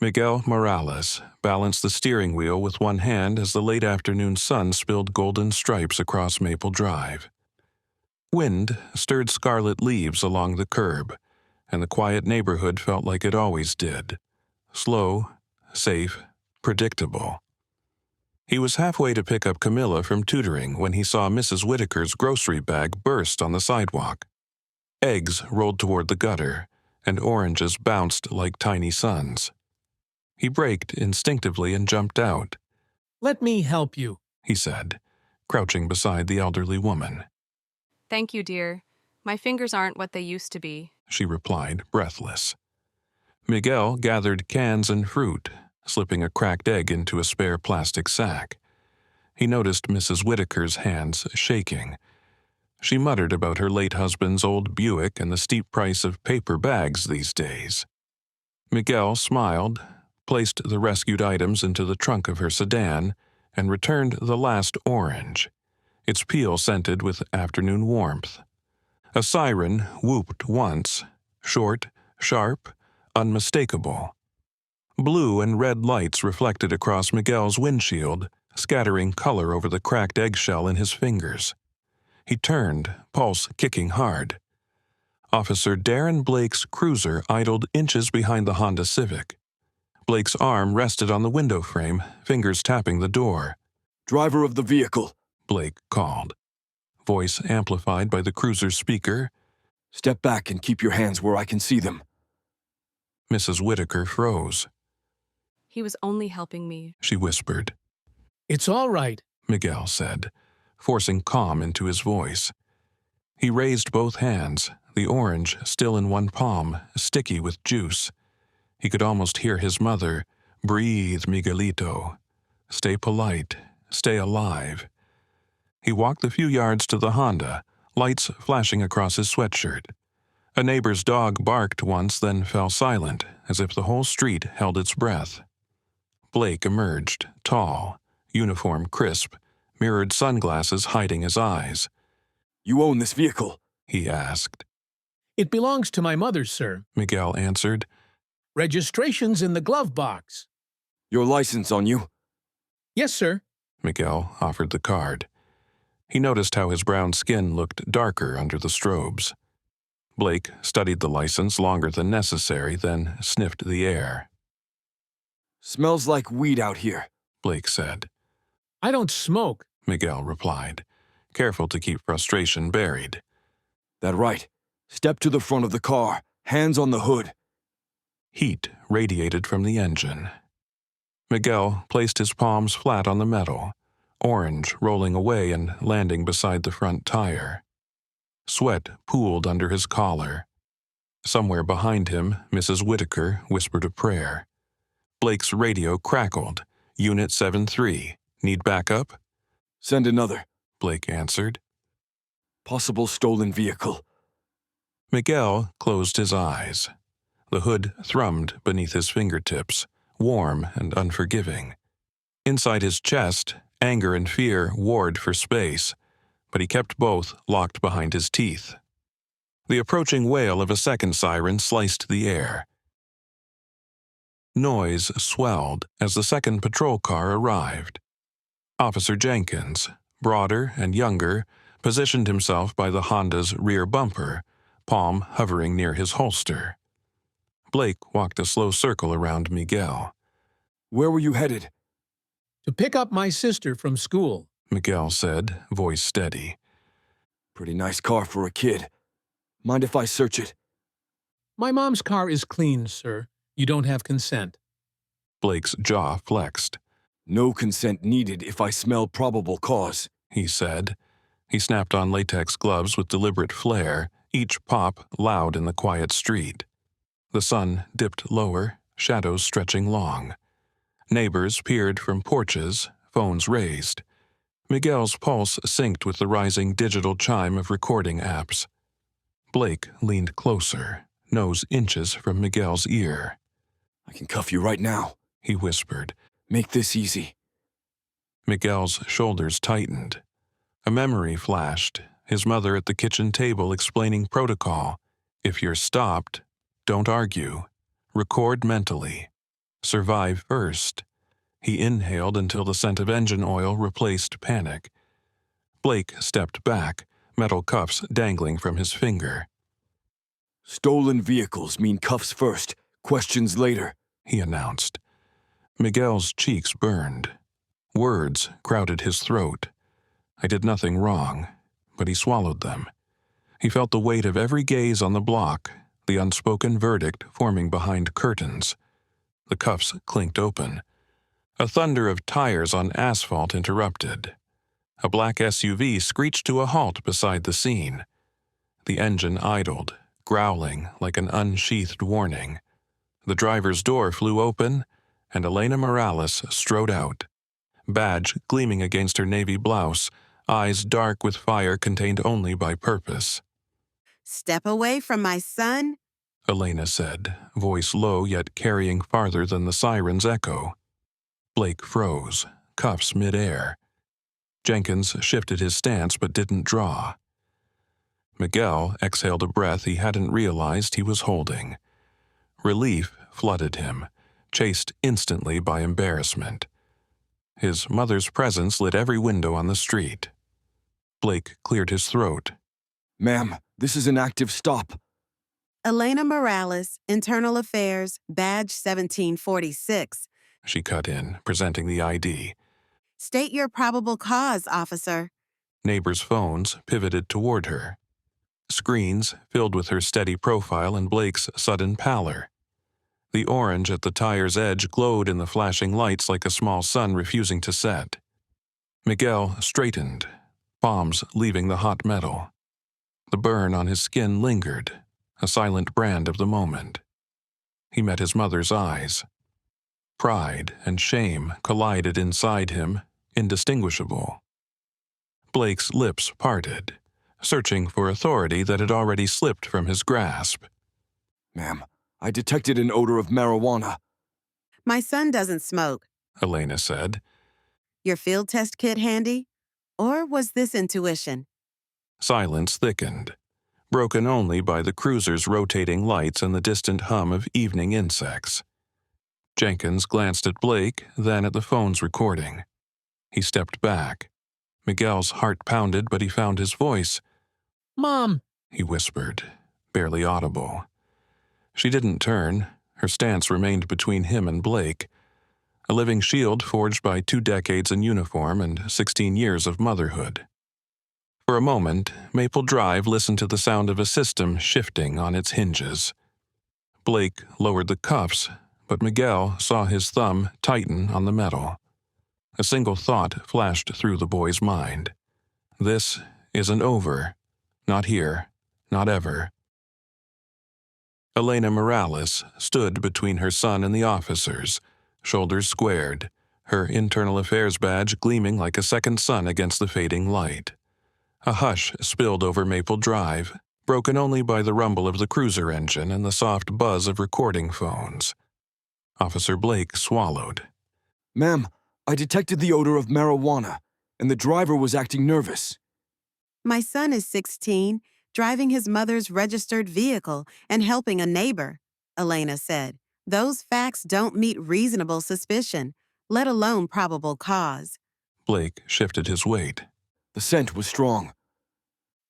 Miguel Morales balanced the steering wheel with one hand as the late afternoon sun spilled golden stripes across Maple Drive. Wind stirred scarlet leaves along the curb, and the quiet neighborhood felt like it always did. Slow, safe, predictable. He was halfway to pick up Camilla from tutoring when he saw Mrs. Whitaker's grocery bag burst on the sidewalk. Eggs rolled toward the gutter, and oranges bounced like tiny suns. He braked instinctively and jumped out. "Let me help you," he said, crouching beside the elderly woman. "Thank you, dear. My fingers aren't what they used to be," she replied, breathless. Miguel gathered cans and fruit, slipping a cracked egg into a spare plastic sack. He noticed Mrs. Whitaker's hands shaking. She muttered about her late husband's old Buick and the steep price of paper bags these days. Miguel smiled, placed the rescued items into the trunk of her sedan, and returned the last orange, its peel scented with afternoon warmth. A siren whooped once, short, sharp, unmistakable. Blue and red lights reflected across Miguel's windshield, scattering color over the cracked eggshell in his fingers. He turned, pulse kicking hard. Officer Darren Blake's cruiser idled inches behind the Honda Civic. Blake's arm rested on the window frame, fingers tapping the door. "Driver of the vehicle," Blake called. Voice amplified by the cruiser's speaker. "Step back and keep your hands where I can see them." Mrs. Whitaker froze. "He was only helping me," she whispered. "It's all right," Miguel said, forcing calm into his voice. He raised both hands, the orange still in one palm, sticky with juice. He could almost hear his mother, "Breathe, Miguelito. Stay polite. Stay alive." He walked the few yards to the Honda, lights flashing across his sweatshirt. A neighbor's dog barked once, then fell silent, as if the whole street held its breath. Blake emerged, tall, uniform crisp, mirrored sunglasses hiding his eyes. "You own this vehicle?" he asked. "It belongs to my mother, sir. Miguel answered. Registration's in the glove box." "Your license on you?" "Yes, sir." Miguel offered the card. He noticed how his brown skin looked darker under the strobes. Blake studied the license longer than necessary, then sniffed the air. "Smells like weed out here," Blake said. "I don't smoke," Miguel replied, careful to keep frustration buried. "That right. Step to the front of the car, hands on the hood." Heat radiated from the engine. Miguel placed his palms flat on the metal, orange rolling away and landing beside the front tire. Sweat pooled under his collar. Somewhere behind him, Mrs. Whitaker whispered a prayer. Blake's radio crackled. "Unit 7-3. Need backup?" "Send another," Blake answered. "Possible stolen vehicle." Miguel closed his eyes. The hood thrummed beneath his fingertips, warm and unforgiving. Inside his chest, anger and fear warred for space, but he kept both locked behind his teeth. The approaching wail of a second siren sliced the air. Noise swelled as the second patrol car arrived. Officer Jenkins, broader and younger, positioned himself by the Honda's rear bumper, palm hovering near his holster. Blake walked a slow circle around Miguel. "Where were you headed?" "To pick up my sister from school," Miguel said, voice steady. "Pretty nice car for a kid. Mind if I search it?" "My mom's car is clean, sir. You don't have consent." Blake's jaw flexed. "No consent needed if I smell probable cause," he said. He snapped on latex gloves with deliberate flair, each pop loud in the quiet street. The sun dipped lower, shadows stretching long. Neighbors peered from porches, phones raised. Miguel's pulse synced with the rising digital chime of recording apps. Blake leaned closer, nose inches from Miguel's ear. "I can cuff you right now," he whispered. "Make this easy." Miguel's shoulders tightened. A memory flashed, his mother at the kitchen table explaining protocol. If you're stopped, don't argue. Record mentally. Survive first. He inhaled until the scent of engine oil replaced panic. Blake stepped back, metal cuffs dangling from his finger. Stolen vehicles mean cuffs first, questions later, he announced. Miguel's cheeks burned. Words crowded his throat. I did nothing wrong, but he swallowed them. He felt the weight of every gaze on the block, the unspoken verdict forming behind curtains. The cuffs clinked open. A thunder of tires on asphalt interrupted. A black SUV screeched to a halt beside the scene. The engine idled, growling like an unsheathed warning. The driver's door flew open, and Elena Morales strode out. Badge gleaming against her navy blouse, eyes dark with fire contained only by purpose. "Step away from my son," Elena said, voice low yet carrying farther than the siren's echo. Blake froze, cuffs midair. Jenkins shifted his stance but didn't draw. Miguel exhaled a breath he hadn't realized he was holding. Relief flooded him, chased instantly by embarrassment. His mother's presence lit every window on the street. Blake cleared his throat. Ma'am, this is an active stop. "Elena Morales, Internal Affairs, Badge 1746. She cut in, presenting the ID. State your probable cause, officer." Neighbors' phones pivoted toward her. Screens filled with her steady profile and Blake's sudden pallor. The orange at the tire's edge glowed in the flashing lights like a small sun refusing to set. Miguel straightened, palms leaving the hot metal. The burn on his skin lingered, a silent brand of the moment. He met his mother's eyes. Pride and shame collided inside him, indistinguishable. Blake's lips parted, searching for authority that had already slipped from his grasp. Ma'am, I detected an odor of marijuana. "My son doesn't smoke." Elena said. "Your field test kit handy? Or was this intuition?" Silence thickened, broken only by the cruiser's rotating lights and the distant hum of evening insects. Jenkins glanced at Blake, then at the phone's recording. He stepped back. Miguel's heart pounded, but he found his voice. "Mom," he whispered, barely audible. She didn't turn. Her stance remained between him and Blake, a living shield forged by 2 decades in uniform and 16 years of motherhood. For a moment, Maple Drive listened to the sound of a system shifting on its hinges. Blake lowered the cuffs, but Miguel saw his thumb tighten on the metal. A single thought flashed through the boy's mind. This isn't over. Not here. Not ever. Elena Morales stood between her son and the officers, shoulders squared, her internal affairs badge gleaming like a second sun against the fading light. A hush spilled over Maple Drive, broken only by the rumble of the cruiser engine and the soft buzz of recording phones. Officer Blake swallowed. Ma'am, I detected the odor of marijuana, and the driver was acting nervous. "My son is 16, driving his mother's registered vehicle and helping a neighbor," Elena said. "Those facts don't meet reasonable suspicion, let alone probable cause." Blake shifted his weight. The scent was strong.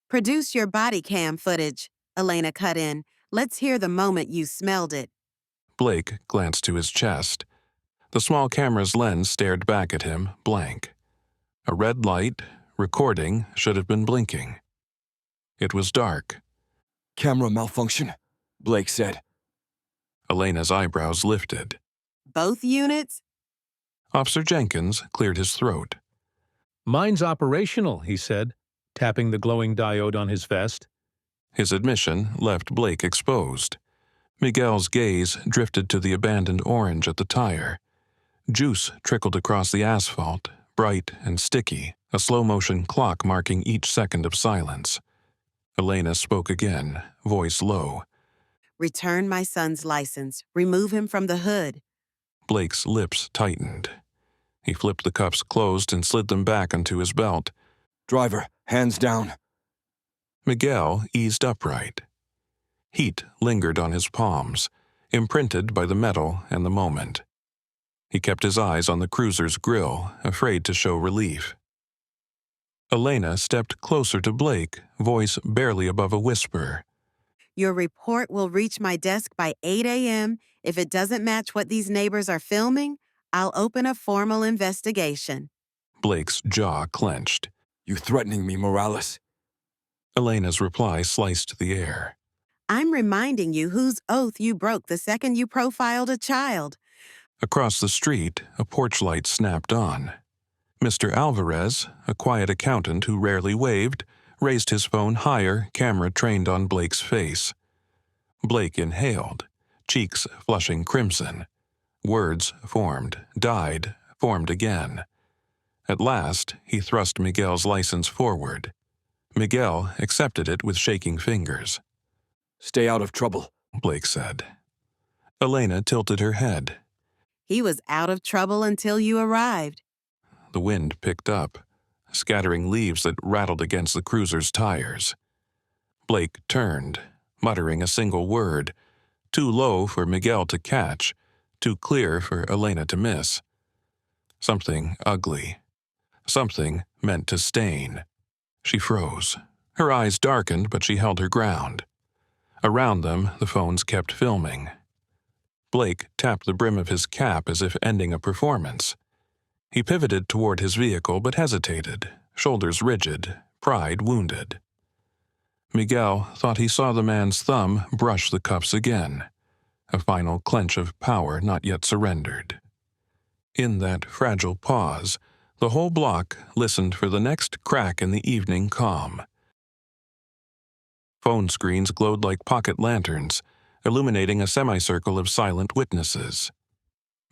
"Produce your body cam footage," Elena cut in. "Let's hear the moment you smelled it." Blake glanced to his chest. The small camera's lens stared back at him, blank. A red light, recording, should have been blinking. It was dark. Camera malfunction, Blake said. Elena's eyebrows lifted. "Both units?" Officer Jenkins cleared his throat. "Mine's operational," he said, tapping the glowing diode on his vest. His admission left Blake exposed. Miguel's gaze drifted to the abandoned orange at the tire. Juice trickled across the asphalt, bright and sticky, a slow-motion clock marking each second of silence. Elena spoke again, voice low. "Return my son's license. Remove him from the hood." Blake's lips tightened. He flipped the cuffs closed and slid them back onto his belt. Driver, hands down. Miguel eased upright. Heat lingered on his palms, imprinted by the metal and the moment. He kept his eyes on the cruiser's grill, afraid to show relief. Elena stepped closer to Blake, voice barely above a whisper. Your report will reach my desk by 8 a.m. If it doesn't match what these neighbors are filming, I'll open a formal investigation. Blake's jaw clenched. You threatening me, Morales? Elena's reply sliced the air. I'm reminding you whose oath you broke the second you profiled a child. Across the street, a porch light snapped on. Mr. Alvarez, a quiet accountant who rarely waved, raised his phone higher, camera trained on Blake's face. Blake inhaled, cheeks flushing crimson. Words formed, died, formed again. At last, he thrust Miguel's license forward. Miguel accepted it with shaking fingers. Stay out of trouble, Blake said. Elena tilted her head. He was out of trouble until you arrived. The wind picked up, scattering leaves that rattled against the cruiser's tires. Blake turned, muttering a single word, too low for Miguel to catch, too clear for Elena to miss. Something ugly. Something meant to stain. She froze. Her eyes darkened, but she held her ground. Around them, the phones kept filming. Blake tapped the brim of his cap as if ending a performance. He pivoted toward his vehicle but hesitated, shoulders rigid, pride wounded. Miguel thought he saw the man's thumb brush the cuffs again, a final clench of power not yet surrendered. In that fragile pause, the whole block listened for the next crack in the evening calm. Phone screens glowed like pocket lanterns, illuminating a semicircle of silent witnesses.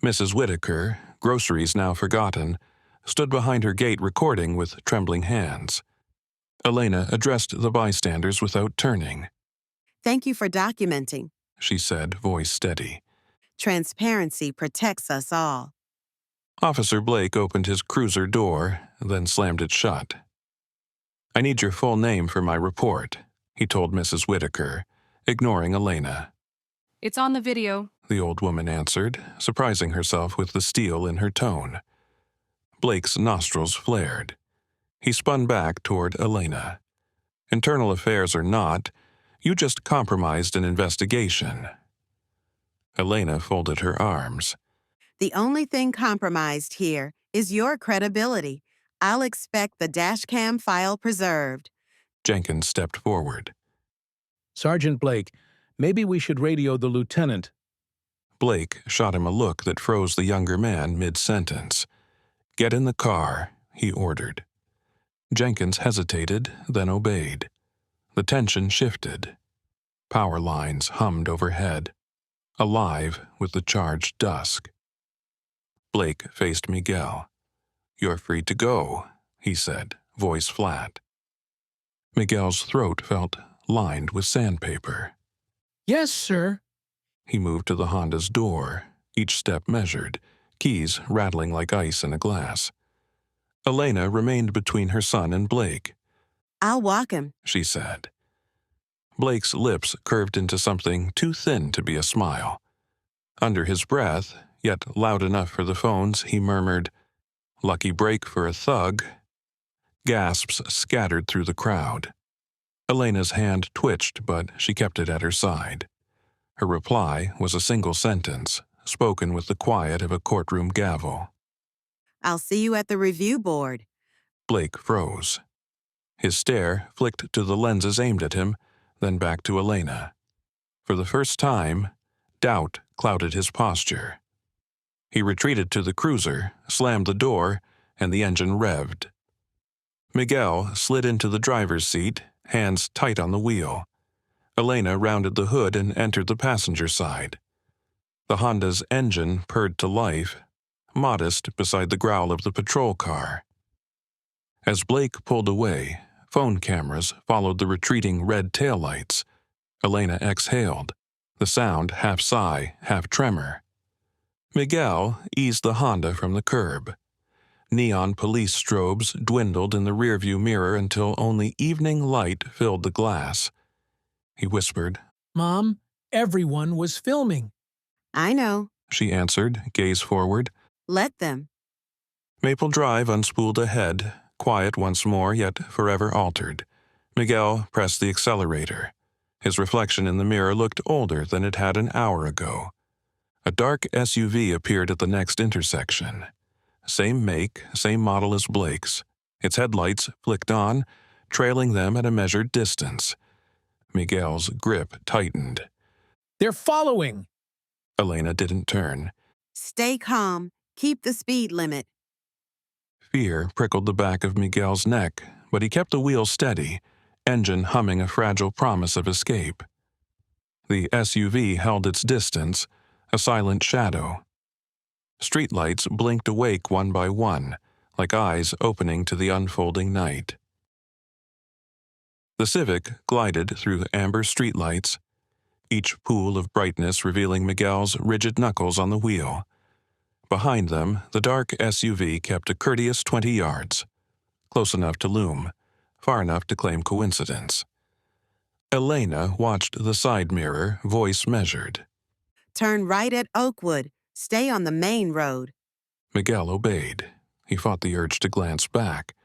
Mrs. Whitaker, groceries now forgotten, stood behind her gate recording with trembling hands. Elena addressed the bystanders without turning. Thank you for documenting, She said, voice steady. Transparency protects us all. Officer Blake opened his cruiser door, then slammed it shut. I need your full name for my report, he told Mrs. Whitaker, ignoring Elena. It's on the video. The old woman answered, surprising herself with the steel in her tone. Blake's nostrils flared. He spun back toward Elena. Internal affairs or not, you just compromised an investigation. Elena folded her arms. The only thing compromised here is your credibility. I'll expect the dashcam file preserved. Jenkins stepped forward. Sergeant Blake, maybe we should radio the lieutenant. Blake shot him a look that froze the younger man mid-sentence. Get in the car, he ordered. Jenkins hesitated, then obeyed. The tension shifted. Power lines hummed overhead, alive with the charged dusk. Blake faced Miguel. You're free to go, he said, voice flat. Miguel's throat felt lined with sandpaper. Yes, sir. He moved to the Honda's door, each step measured, keys rattling like ice in a glass. Elena remained between her son and Blake. I'll walk him. She said. Blake's lips curved into something too thin to be a smile. Under his breath, yet loud enough for the phones, he murmured, "Lucky break for a thug." Gasps scattered through the crowd. Elena's hand twitched, but she kept it at her side. Her reply was a single sentence, spoken with the quiet of a courtroom gavel. I'll see you at the review board. Blake froze. His stare flicked to the lenses aimed at him, then back to Elena. For the first time, doubt clouded his posture. He retreated to the cruiser, slammed the door, and the engine revved. Miguel slid into the driver's seat, hands tight on the wheel. Elena rounded the hood and entered the passenger side. The Honda's engine purred to life, modest beside the growl of the patrol car. As Blake pulled away, phone cameras followed the retreating red taillights. Elena exhaled, the sound half sigh, half tremor. Miguel eased the Honda from the curb. Neon police strobes dwindled in the rearview mirror until only evening light filled the glass. He whispered, Mom, everyone was filming. I know. She answered, gaze forward. Let them. Maple Drive unspooled ahead, quiet once more yet forever altered. Miguel pressed the accelerator. His reflection in the mirror looked older than it had an hour ago. A dark SUV appeared at the next intersection. Same make, same model as Blake's. Its headlights flicked on, trailing them at a measured distance. Miguel's grip tightened. They're following! Elena didn't turn. Stay calm. Keep the speed limit. Fear prickled the back of Miguel's neck, but he kept the wheel steady, engine humming a fragile promise of escape. The SUV held its distance, a silent shadow. Streetlights blinked awake one by one, like eyes opening to the unfolding night. The Civic glided through amber streetlights, each pool of brightness revealing Miguel's rigid knuckles on the wheel. Behind them, the dark SUV kept a courteous 20 yards, close enough to loom, far enough to claim coincidence. Elena watched the side mirror, voice measured. Turn right at Oakwood. Stay on the main road. Miguel obeyed. He fought the urge to glance back.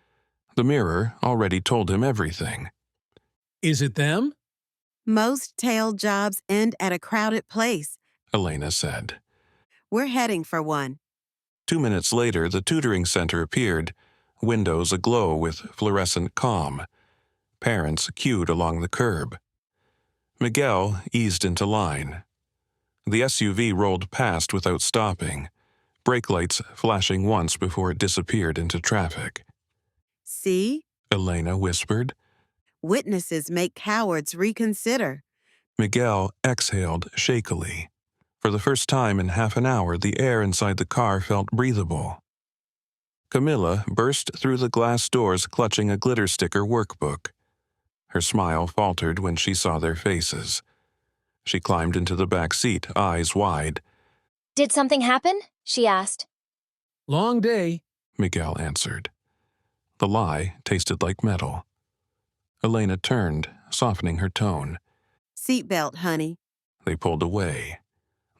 The mirror already told him everything. Is it them? Most tail jobs end at a crowded place. Elena said. We're heading for one. 2 minutes later, the tutoring center appeared, windows aglow with fluorescent calm. Parents queued along the curb. Miguel eased into line. The SUV rolled past without stopping, brake lights flashing once before it disappeared into traffic. See? Elena whispered. Witnesses make cowards reconsider. Miguel exhaled shakily. For the first time in half an hour, the air inside the car felt breathable. Camilla burst through the glass doors clutching a glitter sticker workbook. Her smile faltered when she saw their faces. She climbed into the back seat, eyes wide. Did something happen? She asked. Long day. Miguel answered. The lie tasted like metal. Elena turned, softening her tone. Seatbelt, honey. They pulled away.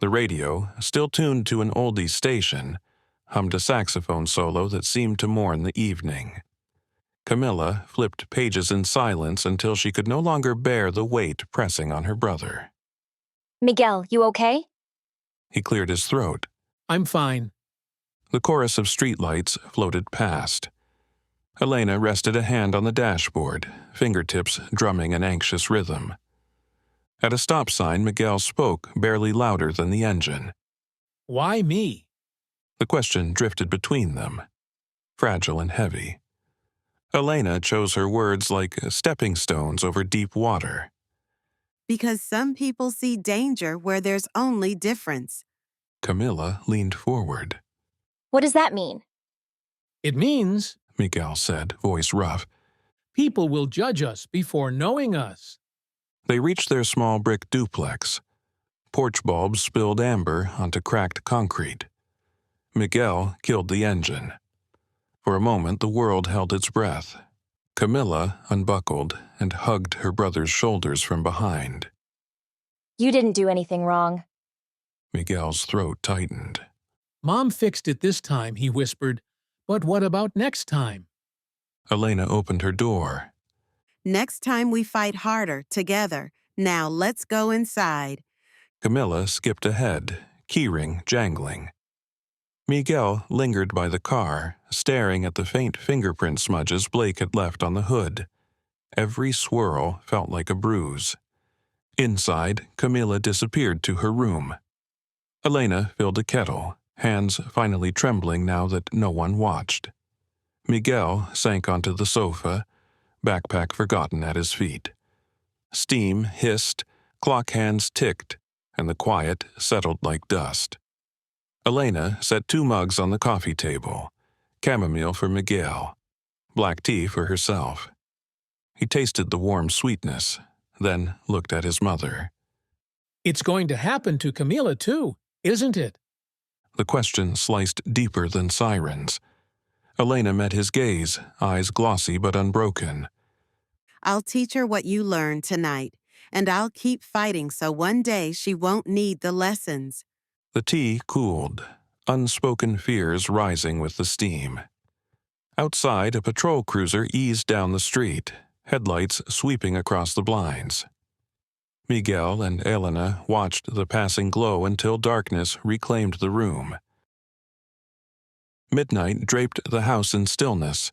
The radio, still tuned to an oldie station, hummed a saxophone solo that seemed to mourn the evening. Camilla flipped pages in silence until she could no longer bear the weight pressing on her brother. Miguel, you okay? He cleared his throat. I'm fine. The chorus of streetlights floated past. Elena rested a hand on the dashboard, fingertips drumming an anxious rhythm. At a stop sign, Miguel spoke, barely louder than the engine. Why me? The question drifted between them, fragile and heavy. Elena chose her words like stepping stones over deep water. Because some people see danger where there's only difference. Camilla leaned forward. What does that mean? It means Miguel said, voice rough. people will judge us before knowing us. They reached their small brick duplex. Porch bulbs spilled amber onto cracked concrete. Miguel killed the engine. For a moment, the world held its breath. Camilla unbuckled and hugged her brother's shoulders from behind. You didn't do anything wrong. Miguel's throat tightened. Mom fixed it this time, he whispered. But what about next time? Elena opened her door. Next time we fight harder, together. Now let's go inside. Camilla skipped ahead, keyring jangling. Miguel lingered by the car, staring at the faint fingerprint smudges Blake had left on the hood. Every swirl felt like a bruise. Inside, Camilla disappeared to her room. Elena filled a kettle, hands finally trembling now that no one watched. Miguel sank onto the sofa, backpack forgotten at his feet. Steam hissed, clock hands ticked, and the quiet settled like dust. Elena set 2 mugs on the coffee table, chamomile for Miguel, black tea for herself. He tasted the warm sweetness, then looked at his mother. It's going to happen to Camila, too, isn't it? The question sliced deeper than sirens. Elena met his gaze, eyes glossy but unbroken. I'll teach her what you learned tonight, and I'll keep fighting so one day she won't need the lessons. The tea cooled. unspoken fears rising with the steam. Outside, a patrol cruiser eased down the street, headlights sweeping across the blinds. Miguel and Elena watched the passing glow until darkness reclaimed the room. Midnight draped the house in stillness,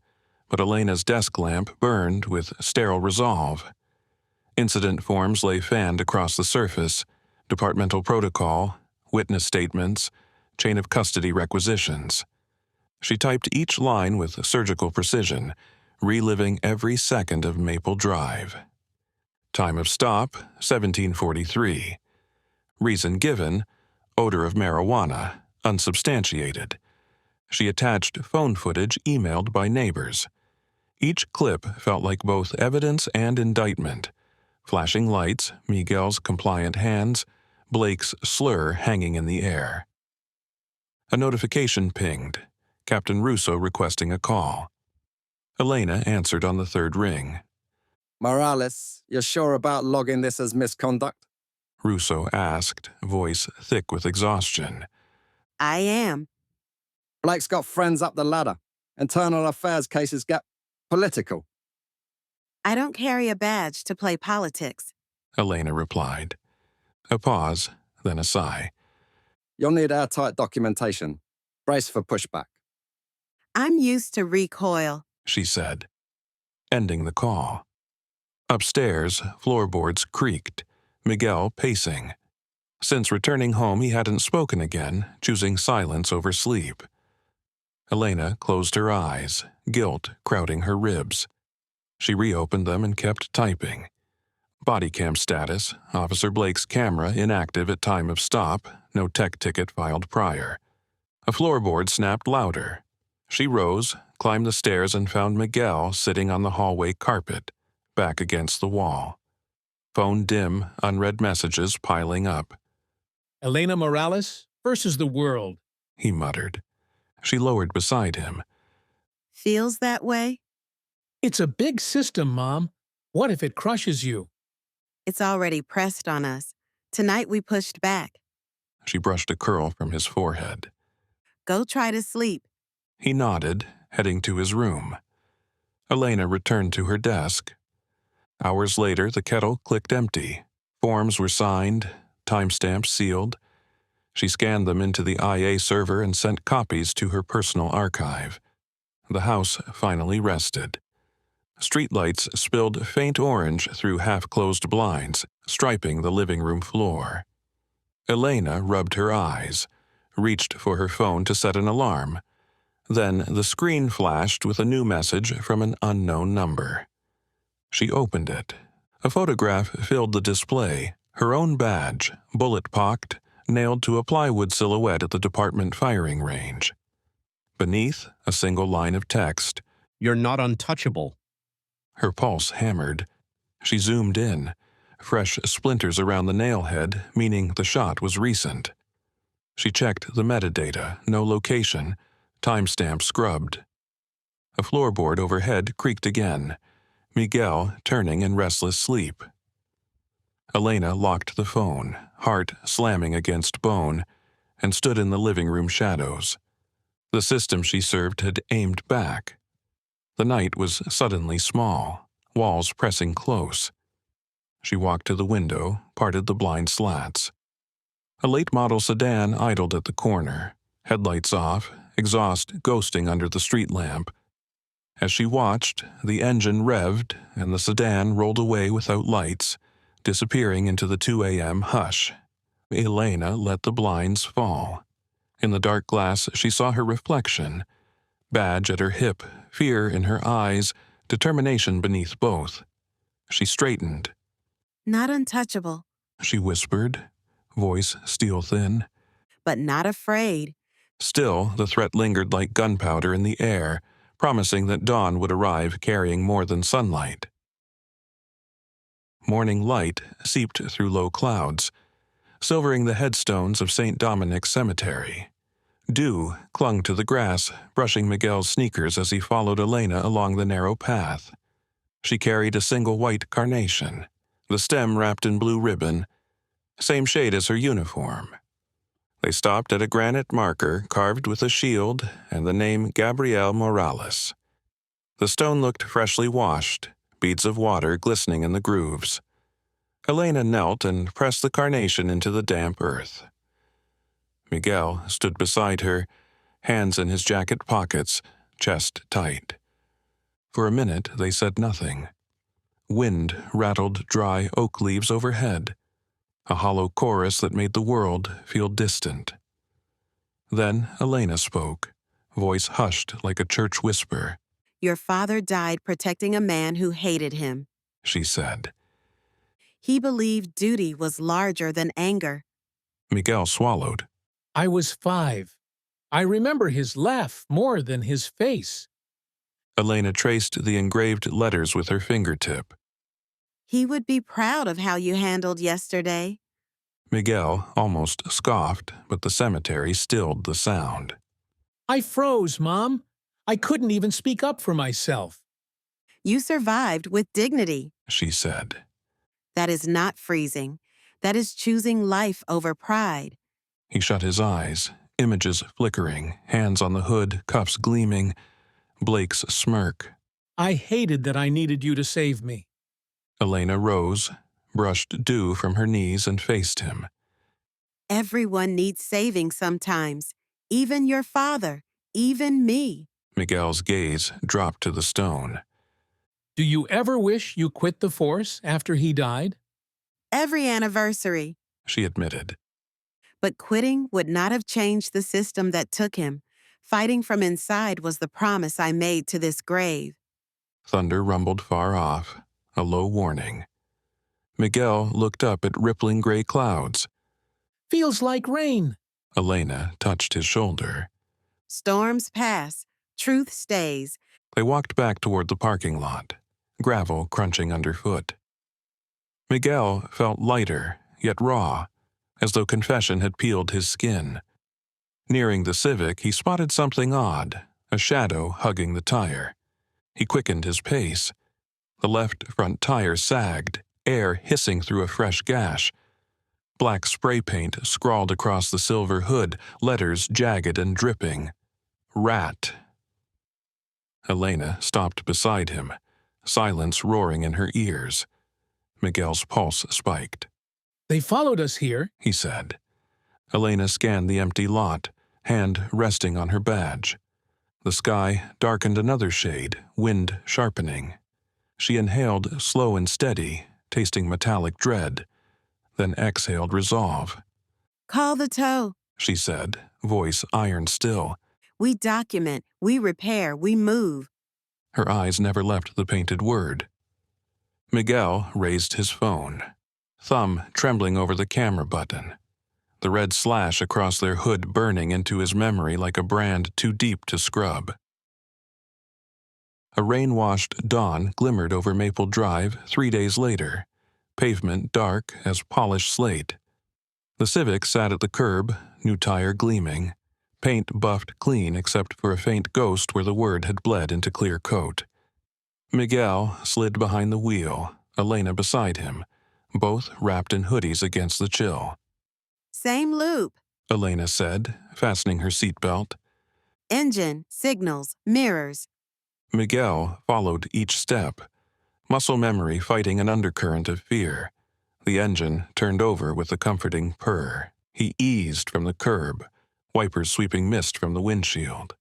but Elena's desk lamp burned with sterile resolve. Incident forms lay fanned across the surface, departmental protocol, witness statements, chain of custody requisitions. She typed each line with surgical precision, reliving every second of Maple Drive. Time of stop, 1743. Reason given, odor of marijuana, unsubstantiated. She attached phone footage emailed by neighbors. Each clip felt like both evidence and indictment. Flashing lights, Miguel's compliant hands, Blake's slur hanging in the air. A notification pinged, Captain Russo requesting a call. Elena answered on the third ring. Morales, you're sure about logging this as misconduct? Russo asked, voice thick with exhaustion. I am. Blake's got friends up the ladder. Internal affairs cases get political. I don't carry a badge to play politics. Elena replied. A pause, then a sigh. You'll need airtight documentation. Brace for pushback. I'm used to recoil. She said, ending the call. Upstairs, floorboards creaked, Miguel pacing. Since returning home, he hadn't spoken again, choosing silence over sleep. Elena closed her eyes, guilt crowding her ribs. She reopened them and kept typing. Body cam status, Officer Blake's camera inactive at time of stop, no tech ticket filed prior. A floorboard snapped louder. She rose, climbed the stairs and found Miguel sitting on the hallway carpet, back against the wall. Phone dim, unread messages piling up. Elena Morales versus the world. He muttered. She lowered beside him. Feels that way? It's a big system, Mom. What if it crushes you? It's already pressed on us. Tonight we pushed back. She brushed a curl from his forehead. Go try to sleep. He nodded, heading to his room. Elena returned to her desk. Hours later, the kettle clicked empty. Forms were signed, timestamps sealed. She scanned them into the IA server and sent copies to her personal archive. The house finally rested. Streetlights spilled faint orange through half-closed blinds, striping the living room floor. Elena rubbed her eyes, reached for her phone to set an alarm. Then the screen flashed with a new message from an unknown number. She opened it. A photograph filled the display, her own badge, bullet-pocked, nailed to a plywood silhouette at the department firing range. Beneath, a single line of text. You're not untouchable. Her pulse hammered. She zoomed in. Fresh splinters around the nail head, meaning the shot was recent. She checked the metadata, no location, timestamp scrubbed. A floorboard overhead creaked again, Miguel turning in restless sleep. Elena locked the phone, heart slamming against bone, and stood in the living room shadows. The system she served had aimed back. The night was suddenly small, walls pressing close. She walked to the window, parted the blind slats. A late-model sedan idled at the corner, headlights off, exhaust ghosting under the street lamp. As she watched, the engine revved and the sedan rolled away without lights, disappearing into the 2 a.m. hush. Elena let the blinds fall. In the dark glass, she saw her reflection. Badge at her hip, fear in her eyes, determination beneath both. She straightened. Not untouchable, She whispered, voice steel-thin. but not afraid. Still, the threat lingered like gunpowder in the air, promising that dawn would arrive carrying more than sunlight. Morning light seeped through low clouds, silvering the headstones of St. Dominic's Cemetery. Dew clung to the grass, brushing Miguel's sneakers as he followed Elena along the narrow path. She carried a single white carnation, the stem wrapped in blue ribbon, same shade as her uniform. They stopped at a granite marker carved with a shield and the name Gabriel Morales. The stone looked freshly washed, beads of water glistening in the grooves. Elena knelt and pressed the carnation into the damp earth. Miguel stood beside her, hands in his jacket pockets, chest tight. For a minute they said nothing. Wind rattled dry oak leaves overhead, a hollow chorus that made the world feel distant. Then Elena spoke, voice hushed like a church whisper. Your father died protecting a man who hated him. She said. He believed duty was larger than anger. Miguel swallowed. I was 5. I remember his laugh more than his face. Elena traced the engraved letters with her fingertip. He would be proud of how you handled yesterday. Miguel almost scoffed, but the cemetery stilled the sound. I froze, Mom. I couldn't even speak up for myself. You survived with dignity. She said. That is not freezing. That is choosing life over pride. He shut his eyes, images flickering, hands on the hood, cuffs gleaming, Blake's smirk. I hated that I needed you to save me. Elena rose, brushed dew from her knees and faced him. Everyone needs saving sometimes. Even your father. Even me. Miguel's gaze dropped to the stone. Do you ever wish you quit the force after he died? Every anniversary. She admitted. But quitting would not have changed the system that took him. Fighting from inside was the promise I made to this grave. Thunder rumbled far off, a low warning. Miguel looked up at rippling gray clouds. Feels like rain. Elena touched his shoulder. Storms pass. Truth stays. They walked back toward the parking lot, gravel crunching underfoot. Miguel felt lighter, yet raw, as though confession had peeled his skin. Nearing the Civic, he spotted something odd, a shadow hugging the tire. He quickened his pace. The left front tire sagged, air hissing through a fresh gash. Black spray paint scrawled across the silver hood, letters jagged and dripping. Rat. Elena stopped beside him, silence roaring in her ears. Miguel's pulse spiked. They followed us here, He said. Elena scanned the empty lot, hand resting on her badge. The sky darkened another shade, wind sharpening. She inhaled slow and steady, tasting metallic dread, then exhaled resolve. Call the tow. She said, voice iron still. We document, we repair, we move. Her eyes never left the painted word. Miguel raised his phone, thumb trembling over the camera button. The red slash across their hood burning into his memory like a brand too deep to scrub. A rain-washed dawn glimmered over Maple Drive 3 days later, pavement dark as polished slate. The Civic sat at the curb, new tire gleaming, paint buffed clean except for a faint ghost where the word had bled into clear coat. Miguel slid behind the wheel, Elena beside him, both wrapped in hoodies against the chill. Same loop. Elena said, fastening her seatbelt. Engine, signals, mirrors. Miguel followed each step, muscle memory fighting an undercurrent of fear. The engine turned over with a comforting purr. He eased from the curb, wipers sweeping mist from the windshield.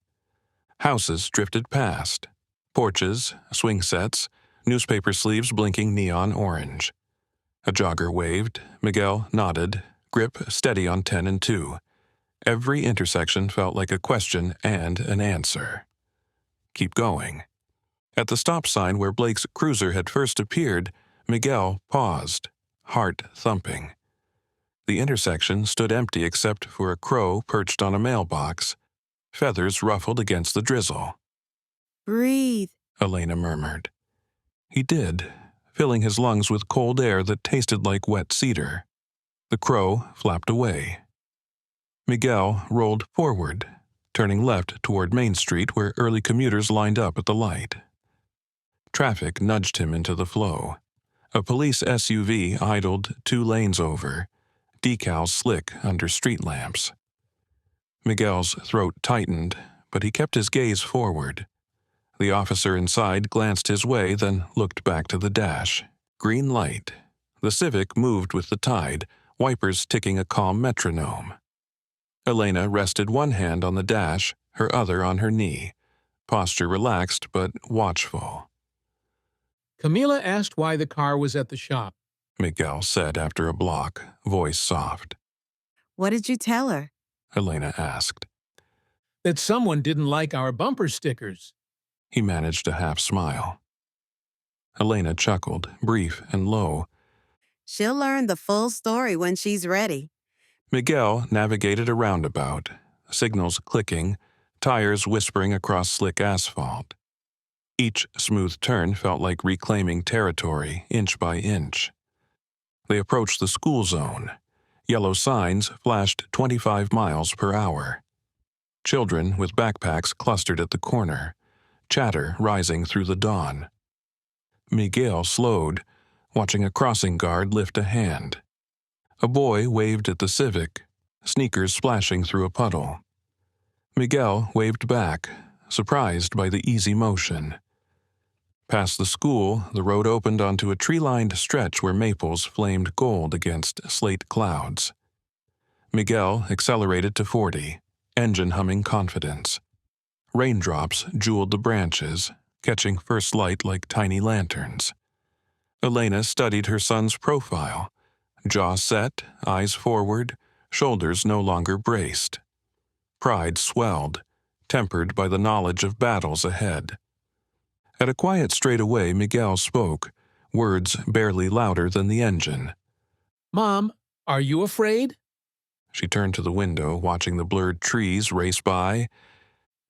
Houses drifted past. Porches, swing sets, newspaper sleeves blinking neon orange. A jogger waved. Miguel nodded, grip steady on 10 and 2. Every intersection felt like a question and an answer. Keep going. At the stop sign where Blake's cruiser had first appeared, Miguel paused, heart thumping. The intersection stood empty except for a crow perched on a mailbox, feathers ruffled against the drizzle. Breathe. Elena murmured. He did, filling his lungs with cold air that tasted like wet cedar. The crow flapped away. Miguel rolled forward, turning left toward Main Street where early commuters lined up at the light. Traffic nudged him into the flow. A police SUV idled 2 lanes over, decals slick under street lamps. Miguel's throat tightened, but he kept his gaze forward. The officer inside glanced his way, then looked back to the dash. Green light. The Civic moved with the tide, wipers ticking a calm metronome. Elena rested one hand on the dash, her other on her knee, posture relaxed but watchful. Camila asked why the car was at the shop. Miguel said after a block, voice soft. What did you tell her? Elena asked. That someone didn't like our bumper stickers. He managed a half smile. Elena chuckled, brief and low. She'll learn the full story when she's ready. Miguel navigated a roundabout, signals clicking, tires whispering across slick asphalt. Each smooth turn felt like reclaiming territory, inch by inch. They approached the school zone. Yellow signs flashed 25 miles per hour. Children with backpacks clustered at the corner, chatter rising through the dawn. Miguel slowed, watching a crossing guard lift a hand. A boy waved at the Civic, sneakers splashing through a puddle. Miguel waved back, surprised by the easy motion. Past the school, the road opened onto a tree-lined stretch where maples flamed gold against slate clouds. Miguel accelerated to 40, engine humming confidence. Raindrops jeweled the branches, catching first light like tiny lanterns. Elena studied her son's profile, jaw set, eyes forward, shoulders no longer braced. Pride swelled, tempered by the knowledge of battles ahead. At a quiet straightaway, Miguel spoke, words barely louder than the engine. Mom, are you afraid? She turned to the window, watching the blurred trees race by.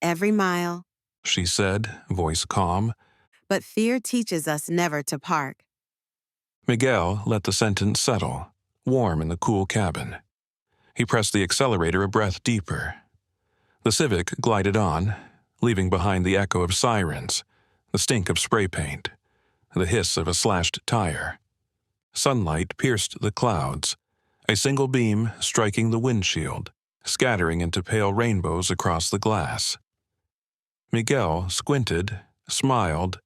Every mile. She said, voice calm. But fear teaches us never to park. Miguel let the sentence settle, warm in the cool cabin. He pressed the accelerator a breath deeper. The Civic glided on, leaving behind the echo of sirens, the stink of spray paint, the hiss of a slashed tire. Sunlight pierced the clouds, a single beam striking the windshield, scattering into pale rainbows across the glass. Miguel squinted, smiled,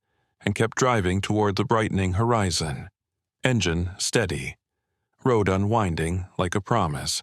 and kept driving toward the brightening horizon. Engine steady, road unwinding like a promise.